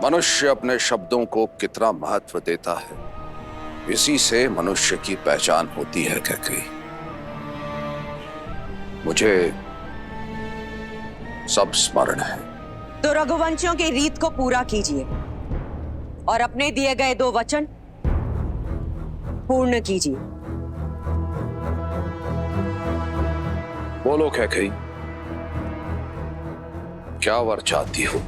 मनुष्य अपने शब्दों को कितना महत्व देता है, इसी से मनुष्य की पहचान होती है। कैकेयी, मुझे सब स्मरण है। तो रघुवंशियों की रीत को पूरा कीजिए और अपने दिए गए 2 वचन पूर्ण कीजिए। बोलो कैकेयी, क्या वर चाहती हो?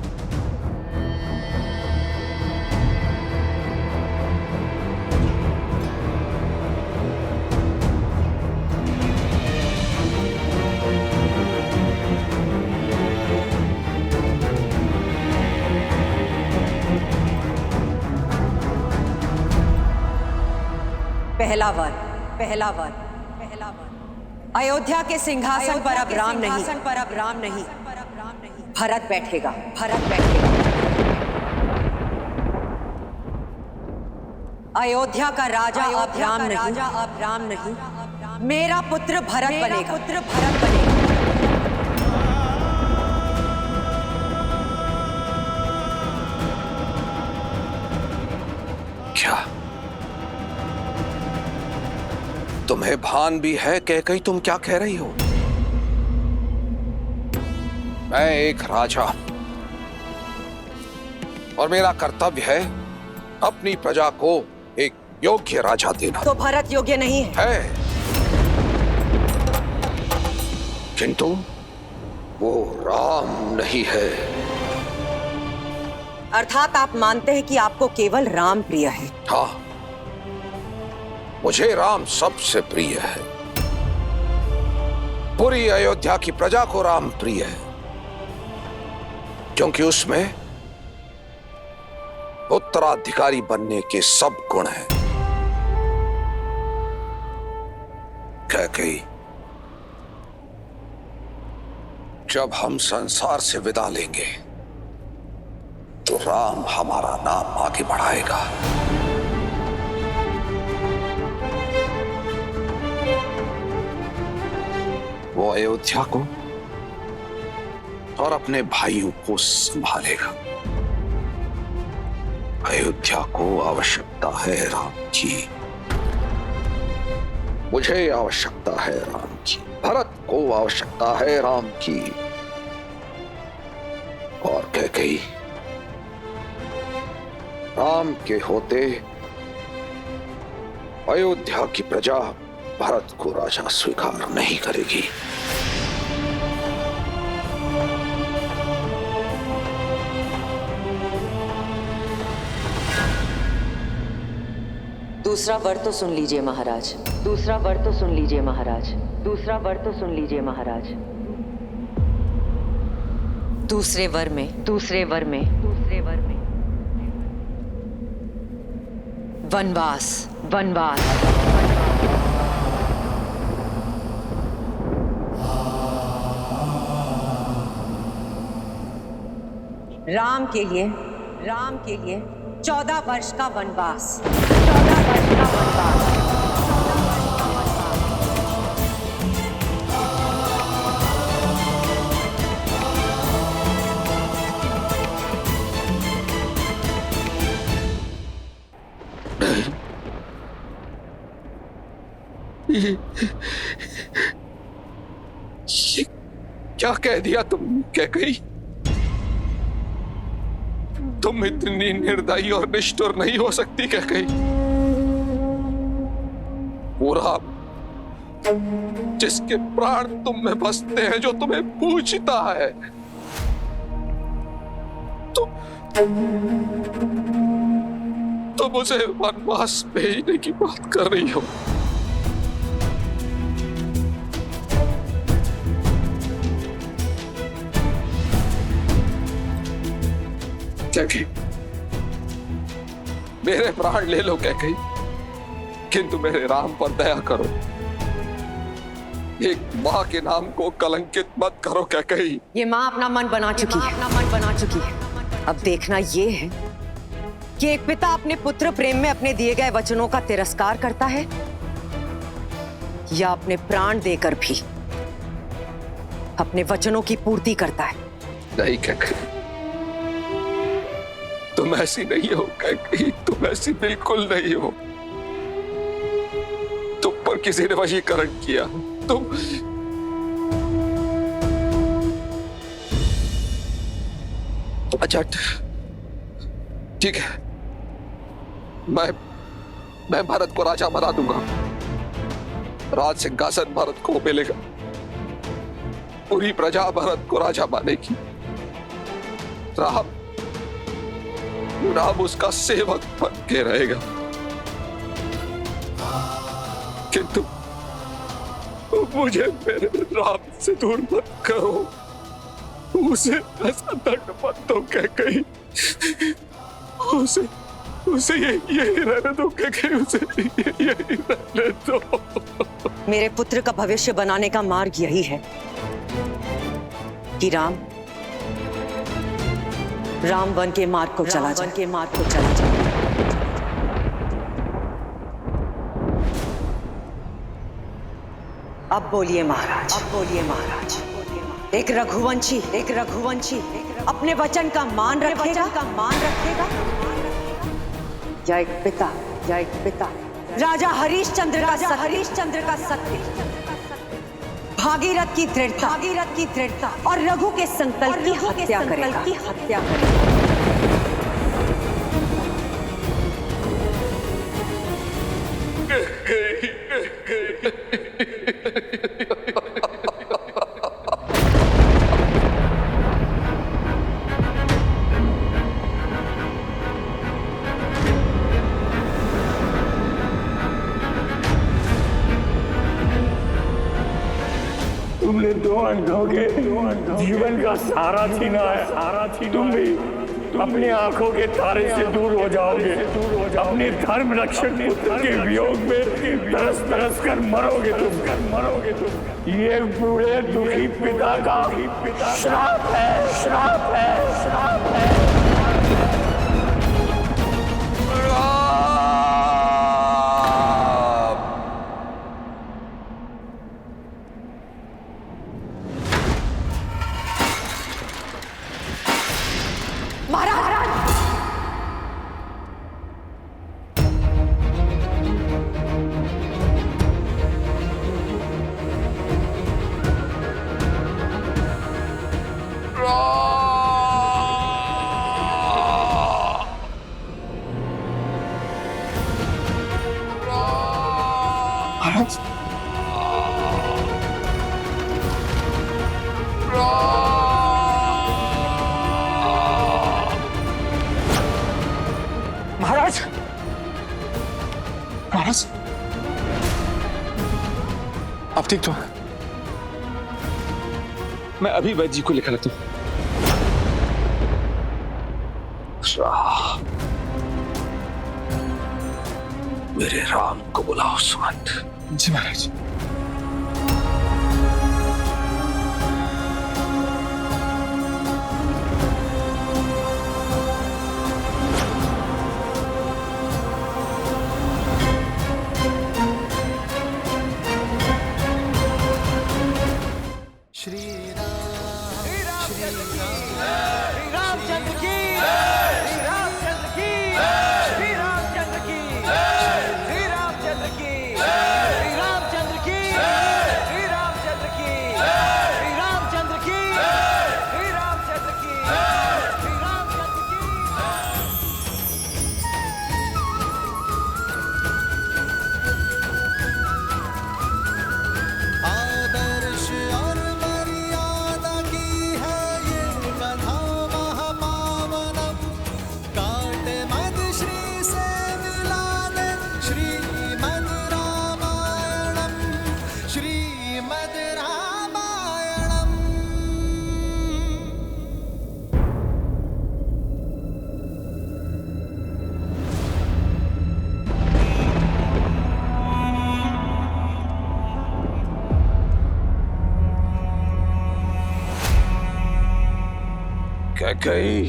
पहला वर, अयोध्या के सिंहासन पर अब राम नहीं, भरत बैठेगा। अयोध्या का राजा अब राम नहीं, मेरा पुत्र भरत बनेगा। क्या तुम्हें भान भी है कैकेयी तुम क्या कह रही हो? मैं एक राजा और मेरा कर्तव्य है अपनी प्रजा को एक योग्य राजा देना। तो भरत योग्य नहीं है? किंतु वो राम नहीं है। अर्थात आप मानते हैं कि आपको केवल राम प्रिय है? हाँ, मुझे राम सबसे प्रिय है। पूरी अयोध्या की प्रजा को राम प्रिय है, क्योंकि उसमें उत्तराधिकारी बनने के सब गुण हैं। कैकेयी, जब हम संसार से विदा लेंगे तो राम हमारा नाम आगे बढ़ाएगा। वो अयोध्या को और अपने भाइयों को संभालेगा। अयोध्या को आवश्यकता है राम की, मुझे आवश्यकता है राम की, भरत को आवश्यकता है राम की। और कैकेयी, राम के होते अयोध्या की प्रजा भरत को राजा स्वीकार नहीं करेगी। दूसरा वर तो सुन लीजिए महाराज। दूसरे वर में वनवास। राम के लिए 14 वर्ष का वनवास। ये क्या कह दिया तुम कैकेयी? तुम इतनी निर्दयी और निष्ठुर नहीं हो सकती कैकेयी। पूरा जिसके प्राण तुम में बसते हैं, जो तुम्हें पूछता है, तो मुझे वनवास भेजने की बात कर रही हो। कैकेयी, मेरे प्राण ले लो कैकेयी, किंतु मेरे राम पर दया करो। एक माँ के नाम को कलंकित मत करो कैकेयी। ये माँ अपना मन बना चुकी है। अब देखना ये है कि एक पिता अपने पुत्र प्रेम में अपने दिए गए वचनों का तिरस्कार करता है या अपने प्राण देकर भी अपने वचनों की पूर्ति करता है। नहीं कैकेयी, तुम ऐसी नहीं हो कैकेयी, तुम ऐसी बिल्कुल नहीं हो। तुम पर किसी ने वशीकरण किया। तुम अच्छा ठीक है, मैं भरत को राजा बना दूंगा। राज सिंहासन भरत को मिलेगा। पूरी प्रजा भरत को राजा मानेगी। राम उसका सेवक बन के रहेगा। किंतु मुझे मेरे राम से दूर मत करो। उसे ऐसा दंड मत दो कैकेयी। उसे यही रहने दो कैकेयी, उसे यही रहने दो। मेरे पुत्र का भविष्य बनाने का मार्ग यही है कि राम वन के मार्ग को चला जाए। अब बोलिए महाराज, एक रघुवंशी अपने वचन का मान रखेगा या एक पिता राजा हरिश्चंद्र का सत्य, भागीरथ की दृढ़ता और रघु के संकल्प की हत्या करेगा। तुमने दो अंधों के जीवन का सहारा छीना है। तुम भी अपनी आंखों के तारे से दूर हो जाओगे। अपने धर्म रक्षक पुत्र के वियोग में तरस कर मरोगे तुम। ये बूढ़े दुखी पिता का श्राप है। महाराज, आप ठीक तो? मैं अभी वैद्य जी को लिखा लेता हूं। मेरे राम को बुलाओ सुमंत। जी महाराज। कैकेयी,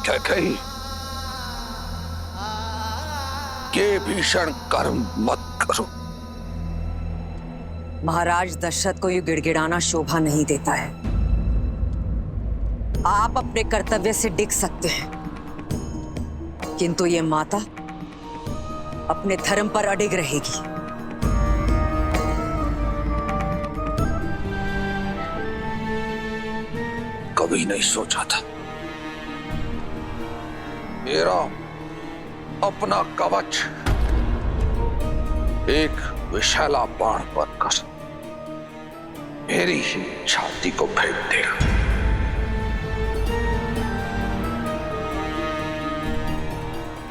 कैकेयी, ये भीषण कर्म मत करो। महाराज दशरथ को ये गिड़गिड़ाना शोभा नहीं देता है। आप अपने कर्तव्य से डिग सकते हैं, किंतु ये माता अपने धर्म पर अडिग रहेगी। कभी नहीं सोचा था मेरा अपना कवच एक विशाला बाण बनकर मेरी ही छाती को फेंक देगा।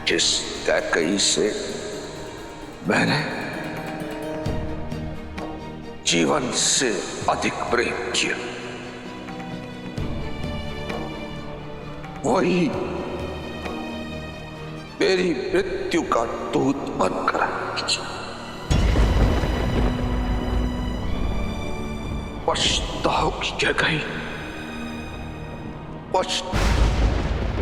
किस कैकई से मैंने जीवन से अधिक प्रेम किया, वही मेरी मृत्यु का दूत बनकर आएगी। पछताओगी क्या कहीं, पछताओगी।